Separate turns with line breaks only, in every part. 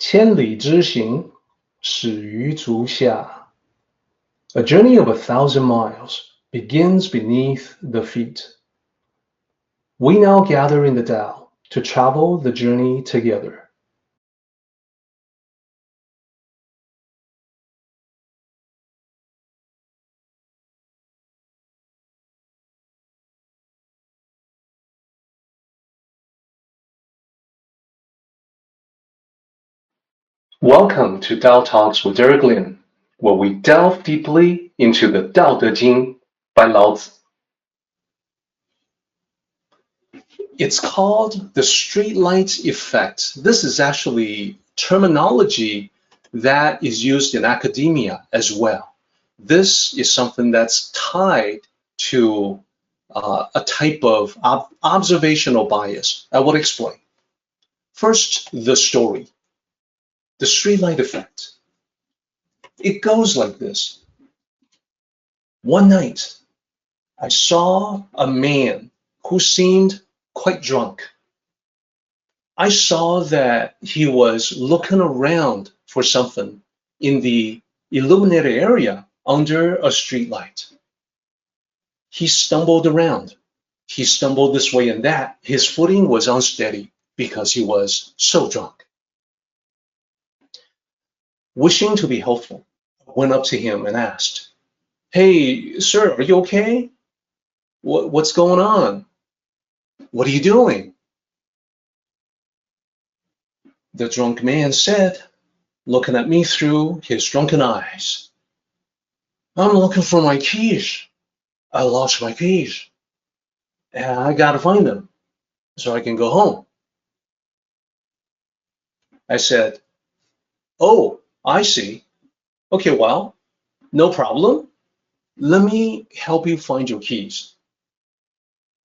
千里之行，始于足下. A journey of 1,000 miles begins beneath the feet. We now gather in the Tao to travel the journey together. Welcome to Tao Talks with Eric Lin, where we delve deeply into the Daodejing by Lao Tzu. It's called the Streetlight Effect. This is actually terminology that is used in academia as well. This is something that's tied to a type of observational bias. I will explain. First, the story. The Streetlight Effect. It goes like this. One night, I saw a man who seemed quite drunk. I saw that he was looking around for something in the illuminated area under a streetlight. He stumbled around. He stumbled this way and that. His footing was unsteady because he was so drunk. Wishing to be helpful, I went up to him and asked, "Hey, sir, are you okay? What's going on? What are you doing?" The drunk man said, looking at me through his drunken eyes, "I'm looking for my keys. I lost my keys. And I gotta find them so I can go home." I said, "Oh, I see. Okay, well, no problem. Let me help you find your keys."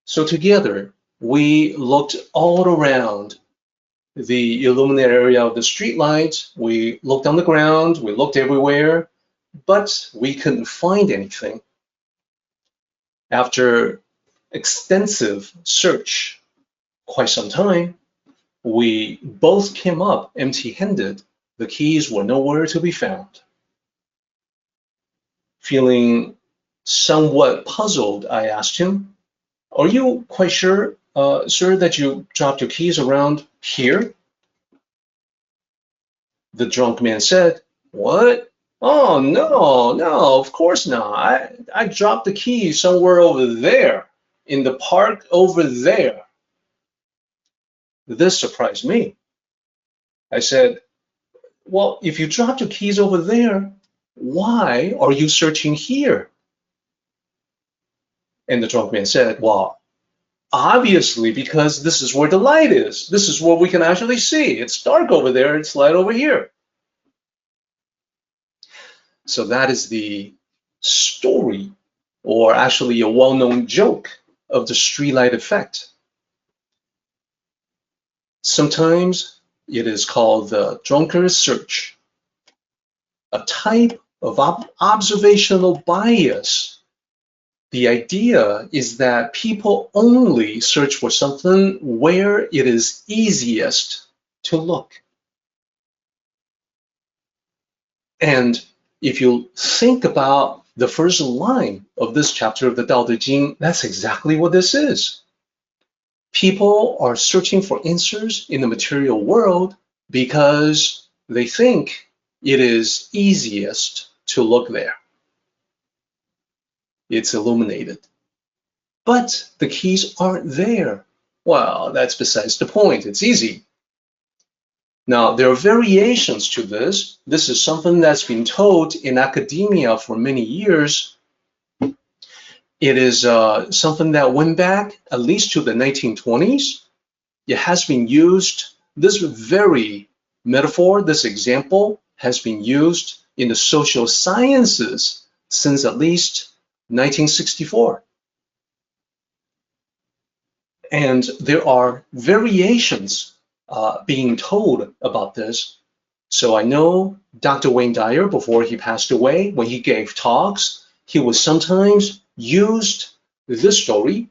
So together, we looked all around the illuminated area of the streetlight. We looked on the ground, we looked everywhere, but we couldn't find anything. After extensive search, quite some time, we both came up empty-handed. The keys were nowhere to be found. Feeling somewhat puzzled, I asked him, "Are you quite sure, sir, that you dropped your keys around here?" The drunk man said, "What? Oh, no, of course not. I dropped the keys somewhere over there, in the park over there." This surprised me. I said, "Well, if you dropped your keys over there, why are you searching here?" And the drunk man said, "Well, obviously, because this is where the light is. This is what we can actually see. It's dark over there, it's light over here." So that is the story, or actually a well-known joke, of the streetlight effect. Sometimes it is called the drunkard's search, a type of observational bias. The idea is that people only search for something where it is easiest to look. And if you think about the first line of this chapter of the Daodejing, that's exactly what this is. People are searching for answers in the material world because they think it is easiest to look there. It's illuminated. But the keys aren't there. Well, that's besides the point. It's easy. Now, there are variations to this. This is something that's been told in academia for many years. It is something that went back at least to the 1920s. It has been used, this very metaphor, this example has been used in the social sciences since at least 1964. And there are variations being told about this. So I know Dr. Wayne Dyer, before he passed away, when he gave talks, he would sometimes use this story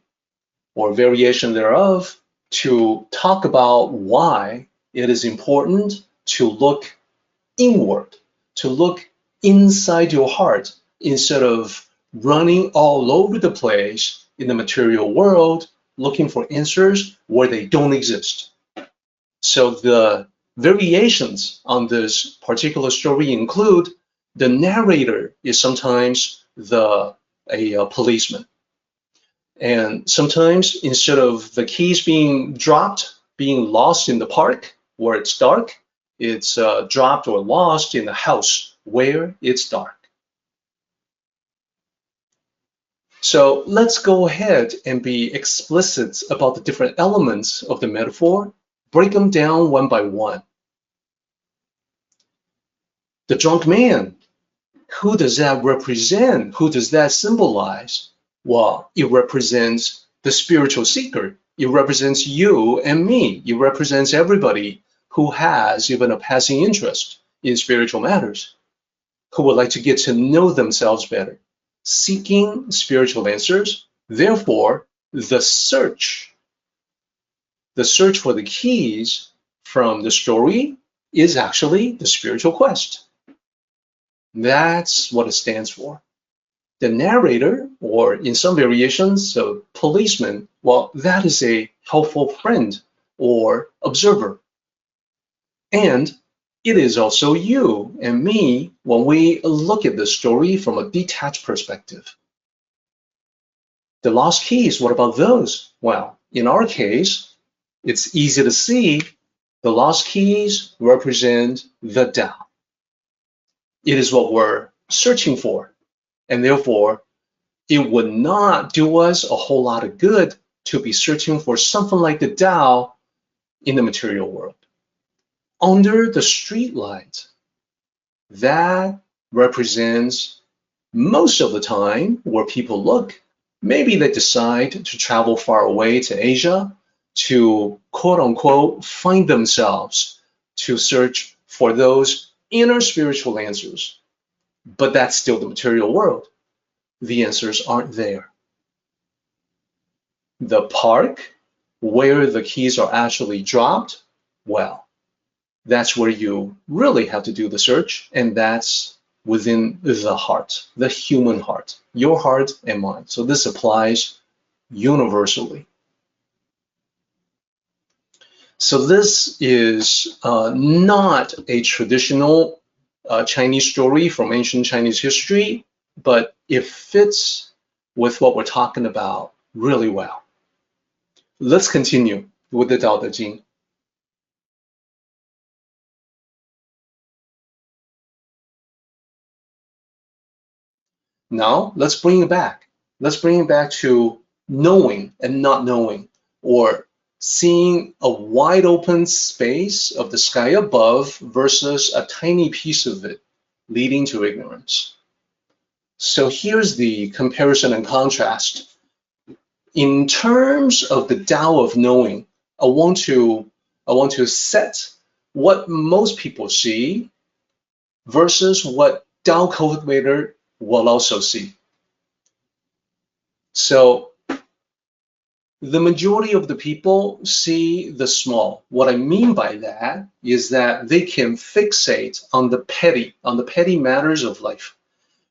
or variation thereof to talk about why it is important to look inward, to look inside your heart instead of running all over the place in the material world looking for answers where they don't exist. So the variations on this particular story include the narrator is sometimes a policeman. And sometimes instead of the keys being dropped, being lost in the park where it's dark, it's dropped or lost in the house where it's dark. So let's go ahead and be explicit about the different elements of the metaphor, break them down one by one. The drunk man, who does that represent? Who does that symbolize? Well, it represents the spiritual seeker. It represents you and me. It represents everybody who has even a passing interest in spiritual matters, who would like to get to know themselves better, seeking spiritual answers. Therefore, the search for the keys from the story is actually the spiritual quest. That's what it stands for. The narrator, or in some variations, a policeman, well, that is a helpful friend or observer. And it is also you and me when we look at the story from a detached perspective. The lost keys, what about those? Well, in our case, it's easy to see the lost keys represent the Tao. It is what we're searching for. And therefore, it would not do us a whole lot of good to be searching for something like the Tao in the material world. Under the streetlight, that represents most of the time where people look. Maybe they decide to travel far away to Asia to quote unquote find themselves, to search for those inner spiritual answers. But that's still the material world. The answers aren't there. The park, where the keys are actually dropped, well, that's where you really have to do the search, and that's within the heart, the human heart, your heart and mine. So this applies universally. So this is not a traditional Chinese story from ancient Chinese history, but it fits with what we're talking about really well. Let's continue with the Daodejing. Now, let's bring it back. Let's bring it back to knowing and not knowing, or seeing a wide open space of the sky above versus a tiny piece of it leading to ignorance. So here's the comparison and contrast. In terms of the Tao of knowing, I want to set what most people see versus what Tao cultivator will also see. So the majority of the people see the small. What I mean by that is that they can fixate on the petty matters of life.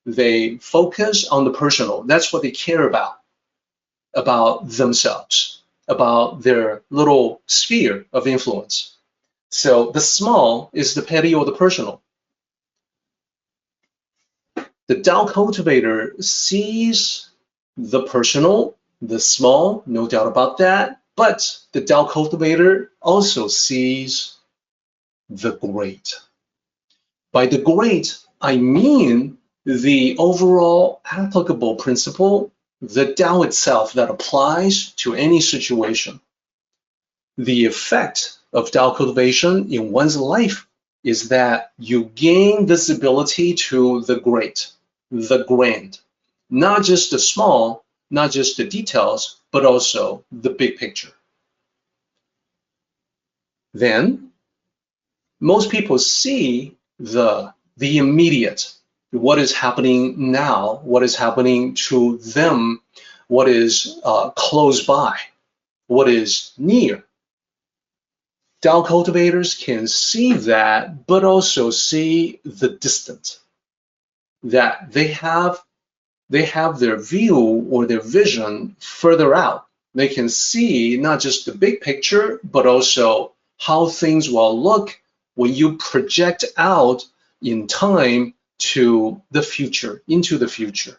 They focus on the personal. That's what they care about themselves, about their little sphere of influence. So the small is the petty or the personal. The Tao cultivator sees the personal, the small, no doubt about that, but the Tao cultivator also sees the great. By the great, I mean the overall applicable principle, the Tao itself that applies to any situation. The effect of Tao cultivation in one's life is that you gain visibility to the great, the grand, not just the small, not just the details, but also the big picture. Then, most people see the immediate, what is happening now, what is happening to them, what is close by, what is near. Tao cultivators can see that, but also see the distant, that they have their view or their vision further out. They can see not just the big picture, but also how things will look when you project out in time to the future, into the future.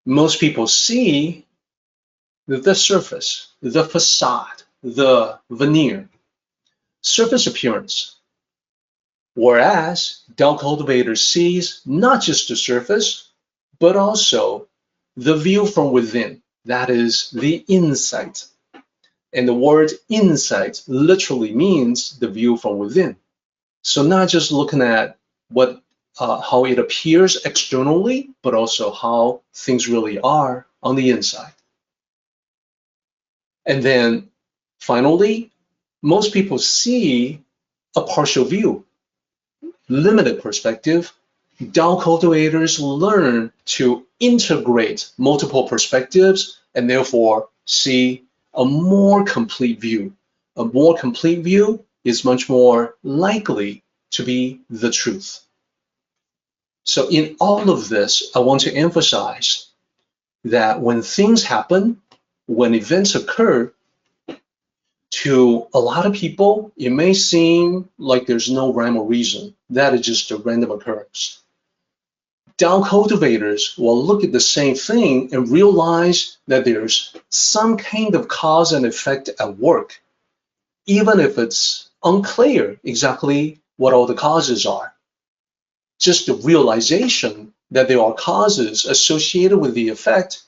Most people see the surface, the facade, the veneer, surface appearance. Whereas Tao cultivator sees not just the surface, but also the view from within, that is the insight. And the word insight literally means the view from within. So not just looking at how it appears externally, but also how things really are on the inside. And then finally, most people see a partial view, limited perspective. Tao cultivators learn to integrate multiple perspectives and therefore see a more complete view. A more complete view is much more likely to be the truth. So in all of this, I want to emphasize that when things happen, when events occur, to a lot of people, it may seem like there's no rhyme or reason. That is just a random occurrence. Tao cultivators will look at the same thing and realize that there's some kind of cause and effect at work, even if it's unclear exactly what all the causes are. Just the realization that there are causes associated with the effect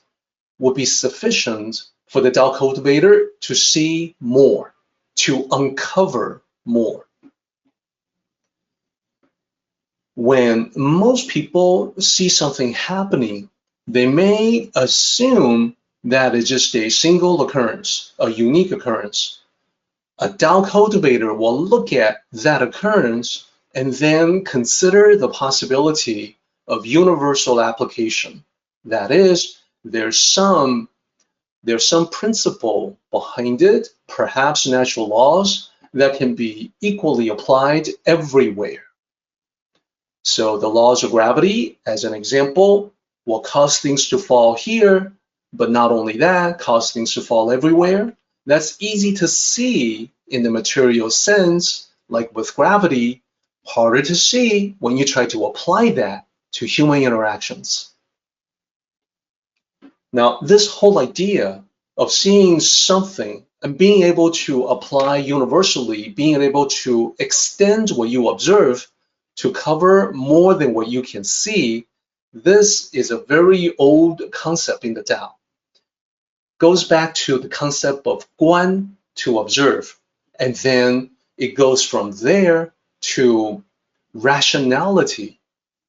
would be sufficient for the Tao cultivator to see more, to uncover more. When most people see something happening, they may assume that it's just a single occurrence, a unique occurrence. A Tao cultivator will look at that occurrence and then consider the possibility of universal application. That is, there's some principle behind it, perhaps natural laws, that can be equally applied everywhere. So the laws of gravity, as an example, will cause things to fall here, but not only that, cause things to fall everywhere. That's easy to see in the material sense, like with gravity, harder to see when you try to apply that to human interactions. Now, this whole idea of seeing something and being able to apply universally, being able to extend what you observe to cover more than what you can see, this is a very old concept in the Tao. Goes back to the concept of guan, to observe, and then it goes from there to rationality,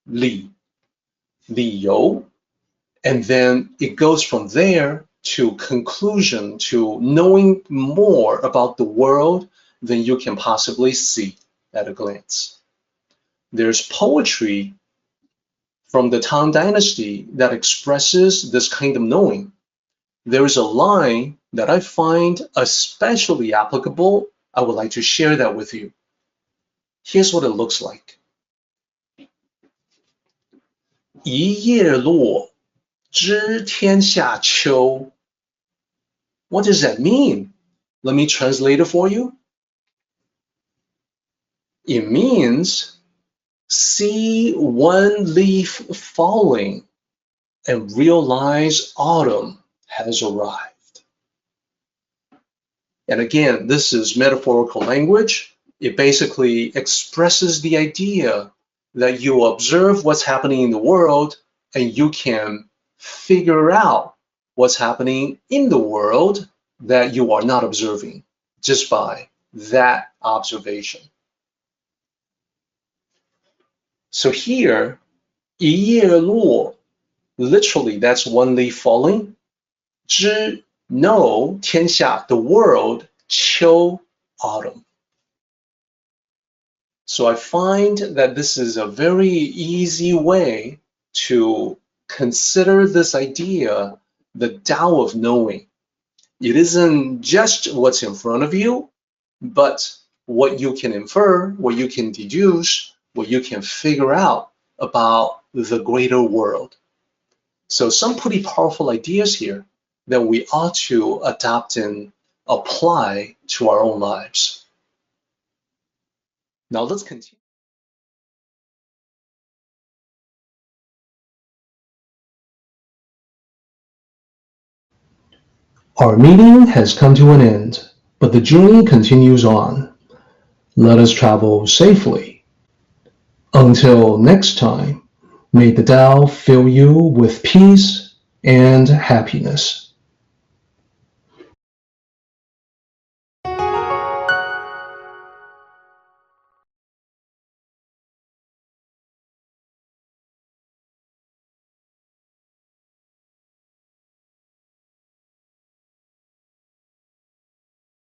li you, and then it goes from there to conclusion, to knowing more about the world than you can possibly see at a glance. There's poetry from the Tang Dynasty that expresses this kind of knowing. There is a line that I find especially applicable. I would like to share that with you. Here's what it looks like. 一叶落，知天下秋. What does that mean? Let me translate it for you. It means see one leaf falling and realize autumn has arrived. And again, this is metaphorical language. It basically expresses the idea that you observe what's happening in the world and you can figure out what's happening in the world that you are not observing just by that observation. So here, 一叶落, literally that's one leaf falling. 知, know, 天下, the world, 秋, autumn. So I find that this is a very easy way to consider this idea, the Tao of knowing. It isn't just what's in front of you, but what you can infer, what you can deduce, what you can figure out about the greater world. So some pretty powerful ideas here that we ought to adopt and apply to our own lives. Now let's continue. Our meeting has come to an end, but the journey continues on. Let us travel safely. Until next time, may the Tao fill you with peace and happiness.